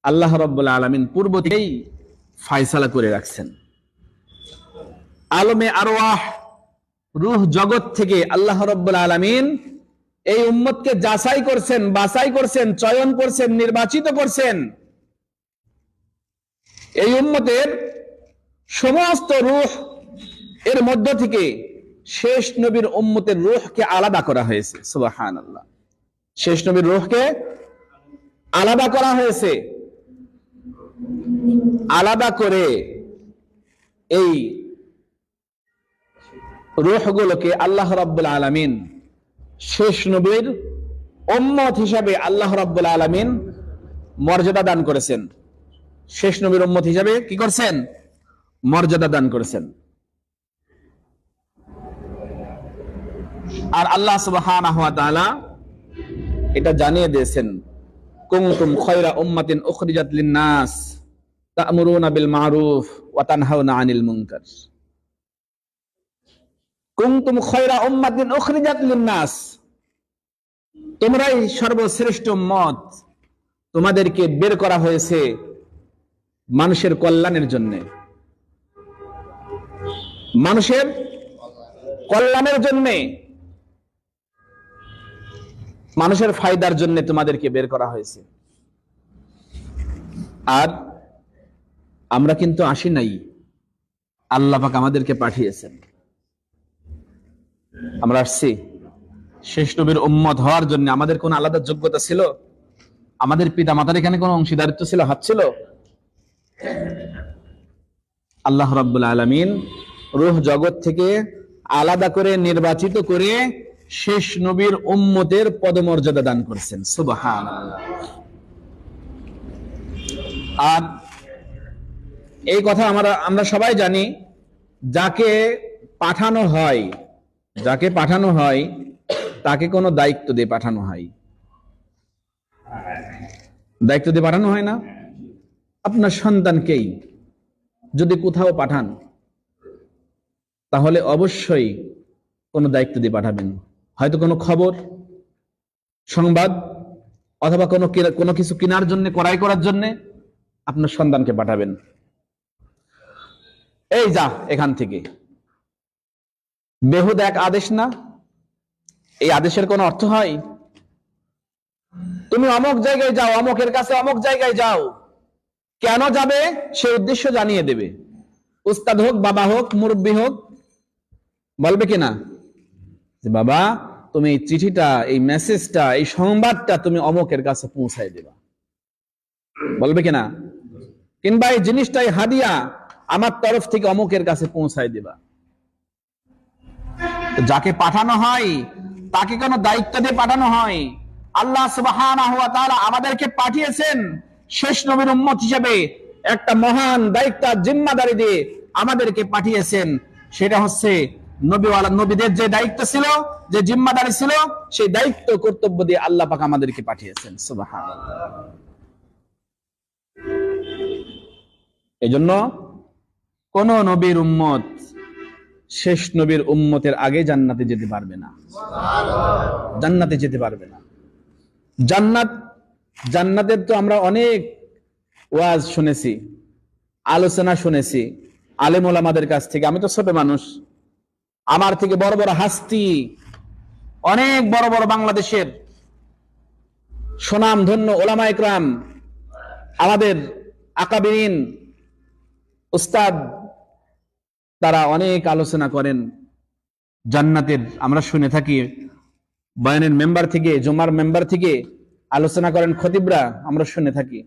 আল্লাহ রাব্বুল আলামিন পূর্ব থেকেই ফয়সালা করে রাখছেন। আলমে আরওয়াহ, রূহ জগৎ থেকে আল্লাহ রাব্বুল আলামিন এই উম্মতকে যাচাই করছেন, বাছাই করছেন, চয়ন করছেন, নির্বাচিত করছেন। এই উম্মতের সমস্ত রূহ এর মধ্য থেকে শেষ নবীর উম্মতের রূহকে আলাদা করা হয়েছে। সুবহানাল্লাহ। শেষ নবীর রূহকে আলাদা করা হয়েছে। আলাদা করে এই রূহগুলোকে আল্লাহ রাব্বুল আলামিন শেষ নবীর উম্মত হিসাবে আল্লাহ রাব্বুল আলামিন মর্যাদা দান করেছেন। শেষ নবীর উম্মত হিসাবে কি করছেন? মর্যাদা দান করেছেন। আর আল্লাহ সুবহানাহু ওয়া তাআলা এটা জানিয়ে দিয়েছেন, কুনতুম খায়রা উম্মাতিন উখরিজাত লিন-নাস তা'মুরুনা বিল মা'রুফ ওয়া তানহাউনা আনিল মুনকার। কুনতুম খায়রা উম্মাতিন উখরিজাত লিন-নাস, তোমরাই সর্বশ্রেষ্ঠ উম্মত, তোমাদেরকে বের করা হয়েছে মানুষের কল্যাণের জন্য। মানুষের কল্যাণের জন্য, মানুষের ফায়দার জন্য তোমাদেরকে বের করা হয়েছে। আর আমরা কিন্তু আসি নাই, আল্লাহ পাক আমাদেরকে পাঠিয়েছেন। আমরা আসছি শেষ নবীর উম্মত হওয়ার জন্য। আমাদের কোন আলাদা যোগ্যতা ছিল? আমাদের পিতা মাতার এখানে কোন অংশীদারিত্ব ছিল, হাত ছিল? আল্লাহ রাব্বুল আলামিন রূহ জগৎ থেকে আলাদা করে নির্বাচিত করে শেষ নবীর উম্মতের পদমর্যাদা দান করেছেন। সুবহানাল্লাহ। আর এই কথা আমরা সবাই জানি, যাকে পাঠানো হয়, যাকে পাঠানো হয় তাকে কোনো দায়িত্ব দিয়ে পাঠানো হয়। দায়িত্ব দিয়ে পাঠানো হয় না? আপনার সন্তানকেই যদি কোথাও পাঠান, তাহলে অবশ্যই কোনো দায়িত্ব দিয়ে পাঠাবেন। হয়তো কোনো খবর, সংবাদ, অথবা কোনো কিছু কেনার জন্য, ক্রয় করার জন্য আপনার সন্তানকে পাঠাবেন। এই যা এখান থেকে, বেহুদা এক আদেশ না? এই আদেশের কোনো অর্থ হয়? তুমি অমুক জায়গায় যাও, অমুকের কাছে অমুক জায়গায় যাও, কেন যাবে সে উদ্দেশ্য জানিয়ে দেবে। উস্তাদ হোক, বাবা হোক, মুরব্বী হোক, বলবে কিনা যে বাবা তুমি এই চিঠিটা, এই মেসেজটা, এই সংবাদটা তুমি অমুকের কাছে পৌঁছায় দেবা, বলবে কিনা? কিংবা এই জিনিসটা, এই হাদিয়া আমার তরফ থেকে অমুকের কাছে পৌঁছায় দেবা। যাকে পাঠানো হয় তাকে কোনো দায়িত্ব দিয়ে পাঠানো হয়? আল্লাহ সুবহানাহু ওয়া তাআলা আমাদেরকে পাঠিয়েছেন শেষ নবীর উম্মত হিসেবে, একটা মহান দায়িত্ব, জিম্মাদারি দিয়ে আমাদেরকে পাঠিয়েছেন। সেটা হচ্ছে নবীদের যে দায়িত্ব ছিল, যে জিম্মাদারি ছিল, সেই দায়িত্ব কর্তব্য দিয়ে আল্লাহ পাক আমাদেরকে পাঠিয়েছেন। সুবহানাল্লাহ। এজন্য কোন নবীর উম্মত শেষ নবীর উম্মতের আগে জান্নাতে যেতে পারবে না। জান্নাতে যেতে পারবে না। জান্নাতের তো আমরা অনেক ওয়াজ শুনেছি, আলোচনা শুনেছি আলেম ওলামাদের কাছ থেকে। আমি তো ছোট মানুষ, আমার থেকে বড় বড় হাস্তি, অনেক বড় বড় বাংলাদেশের সুনাম ধন্য ওলামা ইকরাম, আমাদের আকাবিরিন উস্তাদ, তারা অনেক আলোচনা করেন জান্নাতের। আমরা শুনে থাকি বয়ানের মেম্বার থেকে, জুমার মেম্বার থেকে আলোচনা করেন খতিবরা, আমরা শুনে থাকি।